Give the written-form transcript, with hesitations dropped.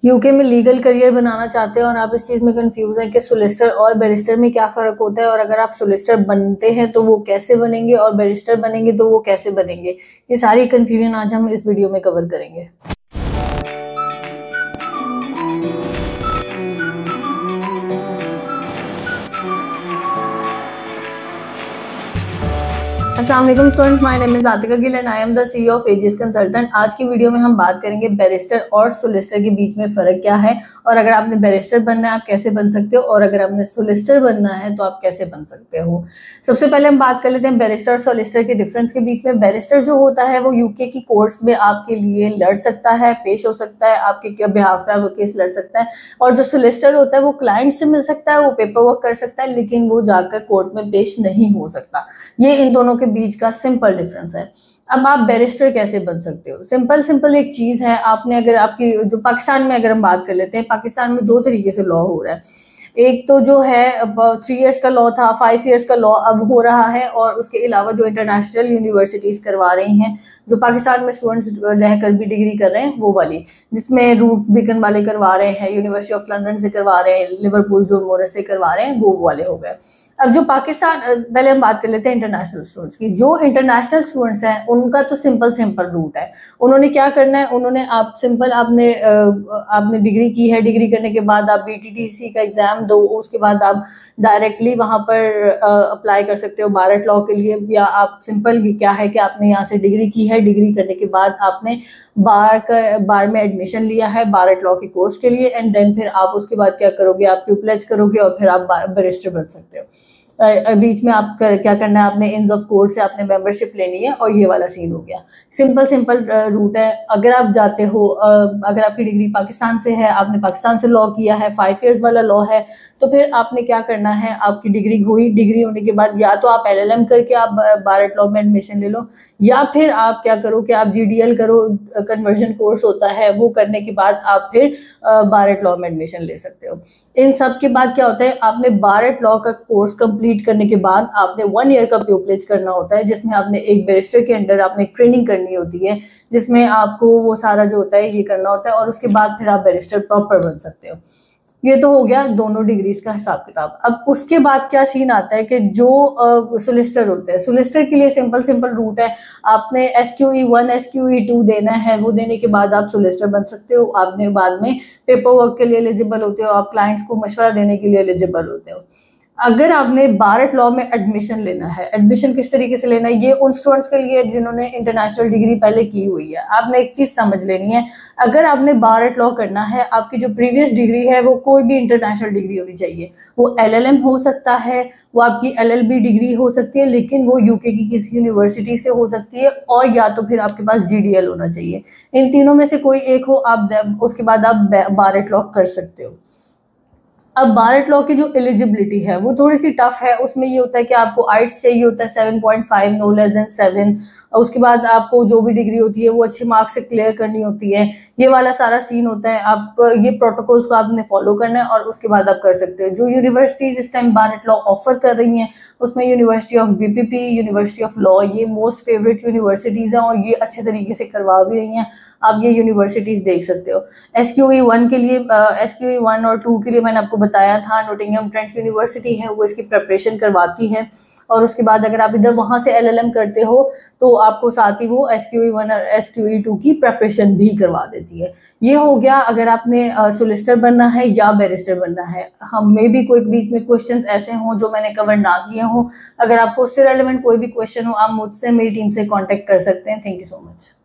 UK में legal career बनाना चाहते हैं और आप इस चीज़ में कंफ्यूज हैं कि सोलिसिटर और बैरिस्टर में क्या फ़र्क होता है, और अगर आप सोलिसिटर बनते हैं तो वो कैसे बनेंगे और बैरिस्टर बनेंगे तो वो कैसे बनेंगे, ये सारी कंफ्यूजन आज हम इस वीडियो में कवर करेंगे। अस्सलाम वालेकुम students, my name is Atika Gill and I am the CEO of AGS consultant. आज की वीडियो में हम बात करेंगे बैरिस्टर और सोलिसिटर के बीच में फ़र्क क्या है, और अगर आपने बैरिस्टर बनना है आप कैसे बन सकते हो, और अगर आपने सोलिसिटर बनना है तो आप कैसे बन सकते हो। सबसे पहले हम बात कर लेते हैं बैरिस्टर और सोलिसिटर के डिफरेंस के बीच में। बैरिस्टर जो होता है वो यूके की कोर्ट्स में आपके लिए लड़ सकता है, पेश हो सकता है, आपके बिहाफ पे वो केस लड़ सकता है। और जो सोलिसिटर होता है वो क्लाइंट से मिल सकता है, वो पेपर वर्क कर सकता है, लेकिन वो जाकर कोर्ट में पेश नहीं हो सकता। ये इन दोनों के बीच का सिंपल डिफरेंस है। अब आप बैरिस्टर कैसे बन सकते हो? सिंपल एक चीज है, आपने अगर आपकी जो पाकिस्तान में अगर हम बात कर लेते हैं, पाकिस्तान में दो तरीके से लॉ हो रहा है। एक तो जो है 3 इयर्स का लॉ था, 5 इयर्स का लॉ अब हो रहा है, और उसके अलावा जो इंटरनेशनल यूनिवर्सिटीज करवा रही हैं, जो पाकिस्तान में स्टूडेंट्स रहकर भी डिग्री कर रहे हैं वो वाली, जिसमें रूट बिकन वाले करवा रहे हैं, यूनिवर्सिटी ऑफ लंदन से करवा रहे हैं, लिवरपूल जोन मोरस से करवा रहे हैं, वो वाले हो गए। अब जो पाकिस्तान, पहले हम बात कर लेते हैं इंटरनेशनल स्टूडेंट्स की। जो इंटरनेशनल स्टूडेंट्स हैं उनका तो सिंपल रूट है। उन्होंने क्या करना है, उन्होंने आपने डिग्री की है, डिग्री करने के बाद आप BTTC का एग्जाम दो, उसके बाद आप डायरेक्टली वहां पर अप्लाई कर सकते हो बारट लॉ के लिए। या आप सिंपल क्या है कि आपने यहाँ से डिग्री की है, डिग्री करने के बाद आपने बार में एडमिशन लिया है बारट लॉ के कोर्स के लिए, एंड देन फिर आप उसके बाद क्या करोगे, आप प्यूपलेज करोगे और फिर आप बैरिस्टर बन सकते हो। बीच में आप क्या करना है, आपने इंस ऑफ कोर्ट से आपने मेंबरशिप लेनी है, और ये वाला सीन हो गया। सिंपल रूट है। अगर आप जाते हो, अगर आपकी डिग्री पाकिस्तान से है, आपने पाकिस्तान से लॉ किया है, 5 इयर्स वाला लॉ है, तो फिर आपने क्या करना है, आपकी डिग्री हुई, डिग्री होने के बाद या तो आप LLM करके आप बारट लॉ में एडमिशन ले लो, या फिर आप क्या करो कि आप GDL करो, कन्वर्जन कोर्स होता है, वो करने के बाद आप फिर बारट लॉ में एडमिशन ले सकते हो। इन सब के बाद क्या होता है, आपने बारट लॉ का कोर्स कंप्लीट करने के बाद आपने 1 ईयर का प्यूपलेज करना होता है, जिसमें आपने एक बैरिस्टर के अंडर आपने ट्रेनिंग करनी होती है, जिसमें आपको वो सारा जो होता है ये करना होता है, और उसके बाद फिर आप बैरिस्टर प्रॉपर बन सकते हो। ये तो हो गया दोनों डिग्रीज का हिसाब किताब। अब उसके बाद क्या सीन आता है कि जो सोलिसिटर होते हैं, सोलिसिटर के लिए सिंपल रूट है। आपने SQE1 SQE2 देना है, वो देने के बाद आप सोलिसिटर बन सकते हो। आपने बाद में पेपर वर्क के लिए एलिजिबल होते हो, आप क्लाइंट्स को मशवरा देने के लिए एलिजिबल होते हो। अगर आपने बारट लॉ में एडमिशन लेना है, एडमिशन किस तरीके से लेना है, ये उन स्टूडेंट्स के लिए जिन्होंने इंटरनेशनल डिग्री पहले की हुई है। आपने एक चीज समझ लेनी है, अगर आपने बारट लॉ करना है, आपकी जो प्रीवियस डिग्री है वो कोई भी इंटरनेशनल डिग्री होनी चाहिए। वो LLM हो सकता है, वो आपकी LLB डिग्री हो सकती है, लेकिन वो यूके की किसी यूनिवर्सिटी से हो सकती है, और या तो फिर आपके पास GDL होना चाहिए। इन तीनों में से कोई एक हो, आप उसके बाद आप बारट लॉ कर सकते हो। अब बारट लॉ की जो एलिजिबिलिटी है वो थोड़ी सी टफ है। उसमें ये होता है कि आपको आइट्स चाहिए होता है 7.5, नो लेस देन 7। उसके बाद आपको जो भी डिग्री होती है वो अच्छे मार्क्स से क्लियर करनी होती है। ये वाला सारा सीन होता है। आप ये प्रोटोकॉल्स को आपने फॉलो करना है, और उसके बाद आप कर सकते हो। जो यूनिवर्सिटीज इस टाइम बारट लॉ ऑफर कर रही हैं, उसमें university of BPP, university of law, ये मोस्ट फेवरेट यूनिवर्सिटीज़ हैं, और ये अच्छे तरीके से करवा भी रही हैं। आप ये यूनिवर्सिटीज़ देख सकते हो। SQE1 के लिए, SQE1 और 2 के लिए मैंने आपको बताया था, नोटिंघम ट्रेंट यूनिवर्सिटी है वो इसकी प्रिपरेशन करवाती है। और उसके बाद अगर आप इधर वहाँ से LLM करते हो तो आपको साथ ही वो SQE1 और SQE2 की प्रिपरेशन भी करवा देती है। ये हो गया अगर आपने सोलिसिटर बनना है या बैरिस्टर बनना है। हम में भी कोई बीच में क्वेश्चंस ऐसे हों जो मैंने कवर ना किए हों। अगर आपको उससे रेलेवेंट कोई भी क्वेश्चन हो, आप मुझसे, मेरी टीम से कॉन्टेक्ट कर सकते हैं। Thank you so much.